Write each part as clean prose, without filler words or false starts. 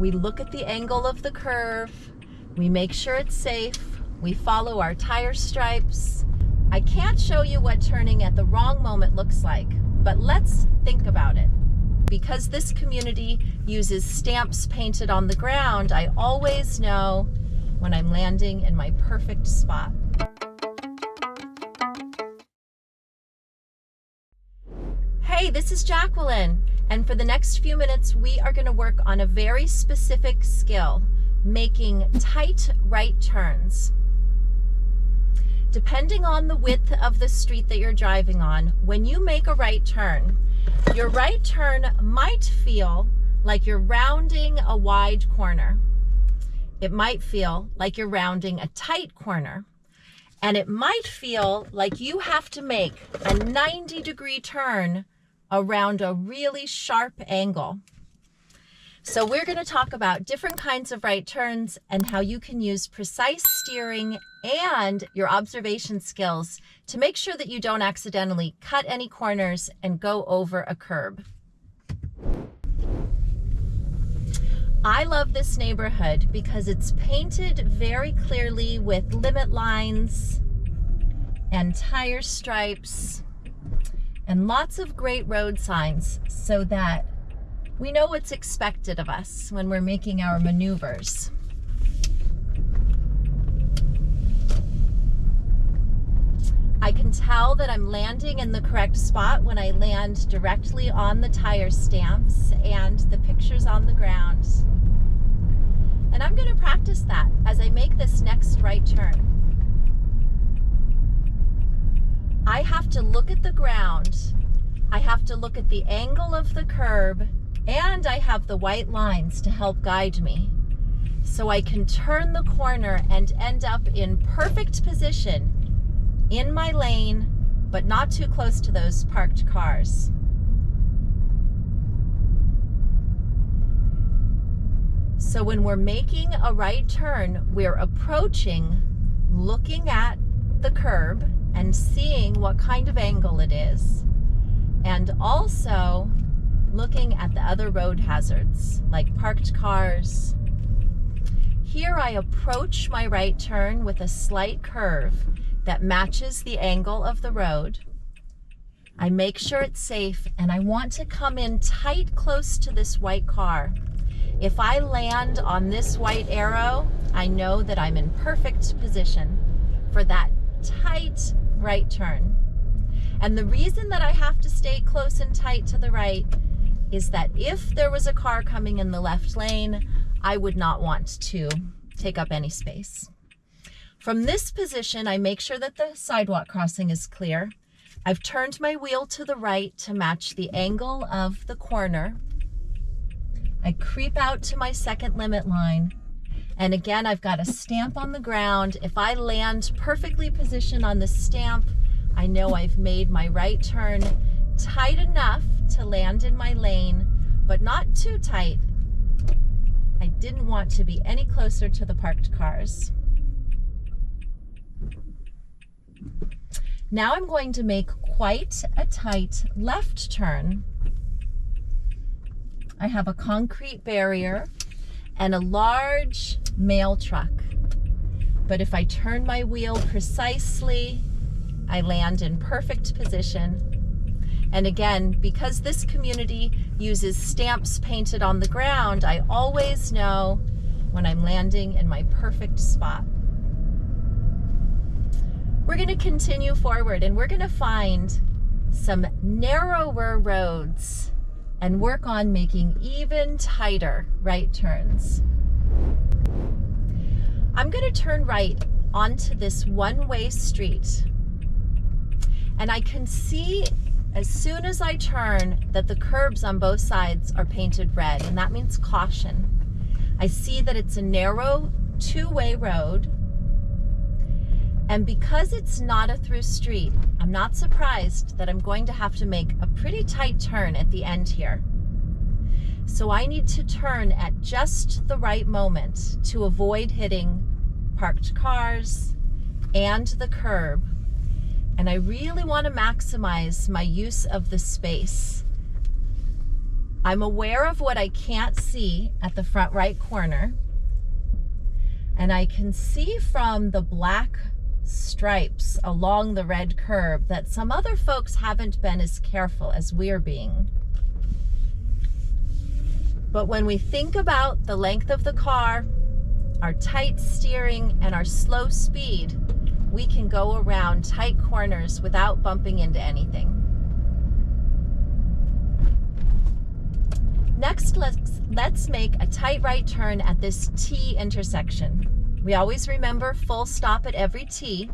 We look at the angle of the curve, we make sure it's safe, we follow our tire stripes. I can't show you what turning at the wrong moment looks like, but let's think about it. Because this community uses stamps painted on the ground, I always know when I'm landing in my perfect spot. Hey, this is Jacqueline, and for the next few minutes, we are going to work on a very specific skill, making tight right turns. Depending on the width of the street that you're driving on, when you make a right turn, your right turn might feel like you're rounding a wide corner. It might feel like you're rounding a tight corner. And it might feel like you have to make a 90-degree turn around a really sharp angle. So we're going to talk about different kinds of right turns and how you can use precise steering and your observation skills to make sure that you don't accidentally cut any corners and go over a curb. I love this neighborhood because it's painted very clearly with limit lines and tire stripes and lots of great road signs so that we know what's expected of us when we're making our maneuvers. I can tell that I'm landing in the correct spot when I land directly on the tire stamps and the pictures on the ground. And I'm going to practice that as I make this next right turn. I have to look at the ground, I have to look at the angle of the curb, and I have the white lines to help guide me. So I can turn the corner and end up in perfect position in my lane, but not too close to those parked cars. So when we're making a right turn, we're approaching, looking at the curb and seeing what kind of angle it is, and also looking at the other road hazards like parked cars. Here I approach my right turn with a slight curve that matches the angle of the road. I make sure it's safe, and I want to come in tight close to this white car. If I land on this white arrow, I know that I'm in perfect position for that tight right turn. And the reason that I have to stay close and tight to the right is that if there was a car coming in the left lane, I would not want to take up any space. From this position, I make sure that the sidewalk crossing is clear. I've turned my wheel to the right to match the angle of the corner. I creep out to my second limit line. And again, I've got a stamp on the ground. If I land perfectly positioned on the stamp, I know I've made my right turn tight enough to land in my lane, but not too tight. I didn't want to be any closer to the parked cars. Now I'm going to make quite a tight left turn. I have a concrete barrier and a large mail truck. But if I turn my wheel precisely, I land in perfect position. And again, because this community uses stamps painted on the ground, I always know when I'm landing in my perfect spot. We're going to continue forward, and we're going to find some narrower roads and work on making even tighter right turns. I'm going to turn right onto this one-way street, and I can see as soon as I turn that the curbs on both sides are painted red, and that means caution. I see that it's a narrow two-way road, and because it's not a through street, I'm not surprised that I'm going to have to make a pretty tight turn at the end here. So I need to turn at just the right moment to avoid hitting parked cars and the curb. And I really want to maximize my use of the space. I'm aware of what I can't see at the front right corner. And I can see from the black stripes along the red curb that some other folks haven't been as careful as we're being. But when we think about the length of the car, our tight steering, and our slow speed, we can go around tight corners without bumping into anything. Next, let's make a tight right turn at this T intersection. We always remember full stop at every T.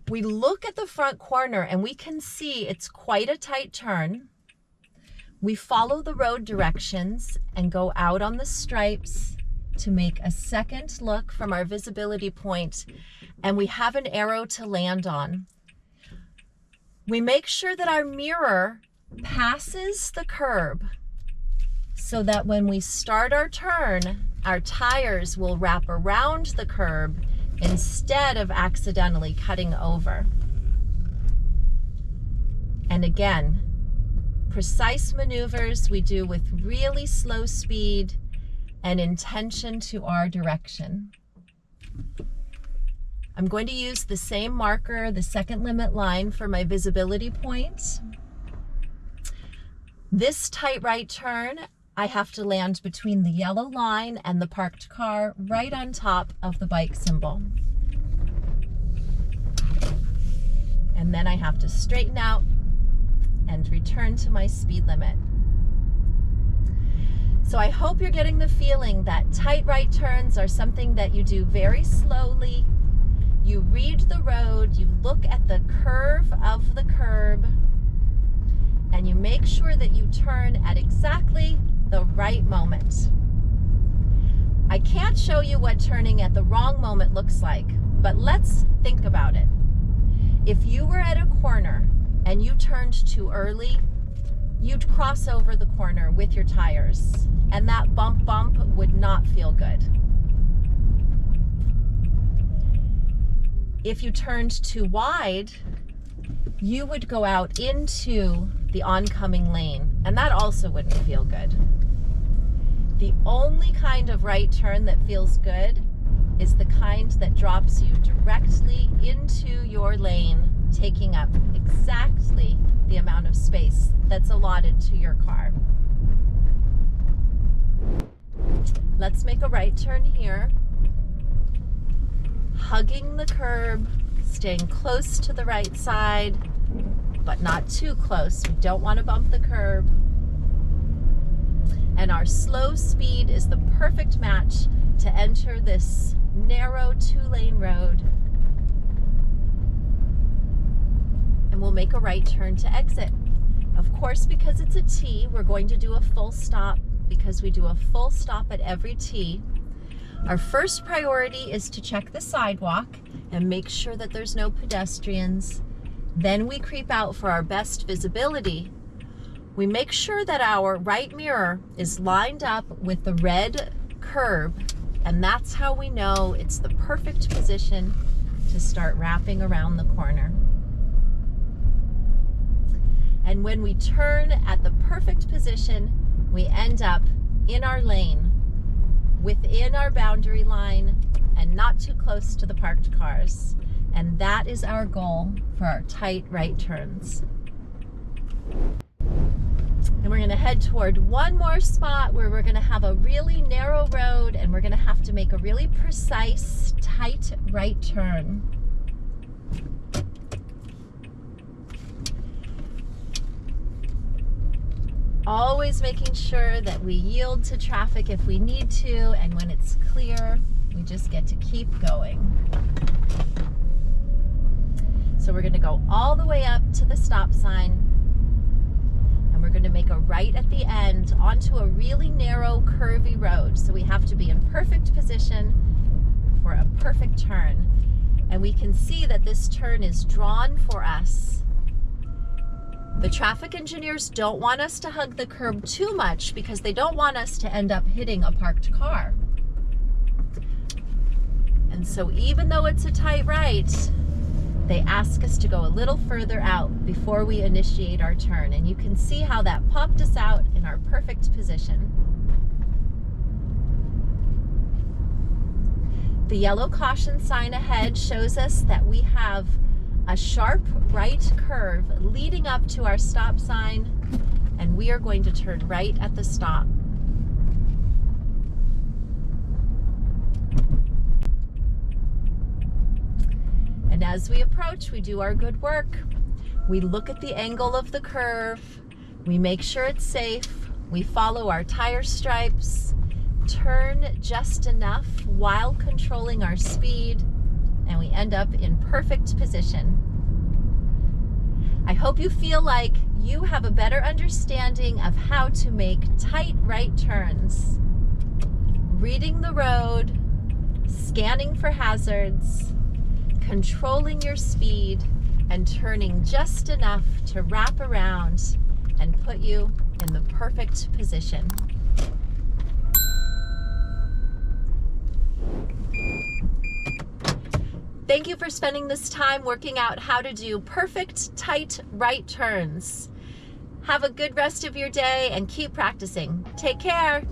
We look at the front corner and we can see it's quite a tight turn. We follow the road directions and go out on the stripes to make a second look from our visibility point, and we have an arrow to land on. We make sure that our mirror passes the curb so that when we start our turn, our tires will wrap around the curb instead of accidentally cutting over. And again, precise maneuvers we do with really slow speed and intention to our direction. I'm going to use the same marker, the second limit line, for my visibility point. This tight right turn, I have to land between the yellow line and the parked car, right on top of the bike symbol. And then I have to straighten out and return to my speed limit. So I hope you're getting the feeling that tight right turns are something that you do very slowly. You read the road, you look at the curve of the curb, and you make sure that you turn at exactly the right moment. I can't show you what turning at the wrong moment looks like, but let's think about it. If you were at a corner and you turned too early, you'd cross over the corner with your tires, and that bump would not feel good. If you turned too wide, you would go out into the oncoming lane, and that also wouldn't feel good. The only kind of right turn that feels good is the kind that drops you directly into your lane, taking up exactly the amount of space that's allotted to your car. Let's make a right turn here. Hugging the curb, staying close to the right side, but not too close. We don't want to bump the curb. And our slow speed is the perfect match to enter this narrow 2-lane road. And we'll make a right turn to exit. Of course, because it's a T, we're going to do a full stop, because we do a full stop at every T. Our first priority is to check the sidewalk and make sure that there's no pedestrians. Then we creep out for our best visibility. We make sure that our right mirror is lined up with the red curb, and that's how we know it's the perfect position to start wrapping around the corner. And when we turn at the perfect position, we end up in our lane, within our boundary line, and not too close to the parked cars. And that is our goal for our tight right turns. And we're going to head toward one more spot where we're going to have a really narrow road, and we're going to have to make a really precise, tight right turn. Always making sure that we yield to traffic if we need to, and when it's clear, we just get to keep going. So we're going to go all the way up to the stop sign, and we're going to make a right at the end onto a really narrow, curvy road. So we have to be in perfect position for a perfect turn. And we can see that this turn is drawn for us. The traffic engineers don't want us to hug the curb too much because they don't want us to end up hitting a parked car. And so even though it's a tight right, they ask us to go a little further out before we initiate our turn. And you can see how that popped us out in our perfect position. The yellow caution sign ahead shows us that we have a sharp right curve leading up to our stop sign, and we are going to turn right at the stop. And as we approach, we do our good work. We look at the angle of the curve, we make sure it's safe, we follow our tire stripes, turn just enough while controlling our speed, and we end up in perfect position. I hope you feel like you have a better understanding of how to make tight right turns. Reading the road, scanning for hazards, controlling your speed, and turning just enough to wrap around and put you in the perfect position. Thank you for spending this time working out how to do perfect, tight right turns. Have a good rest of your day and keep practicing. Take care.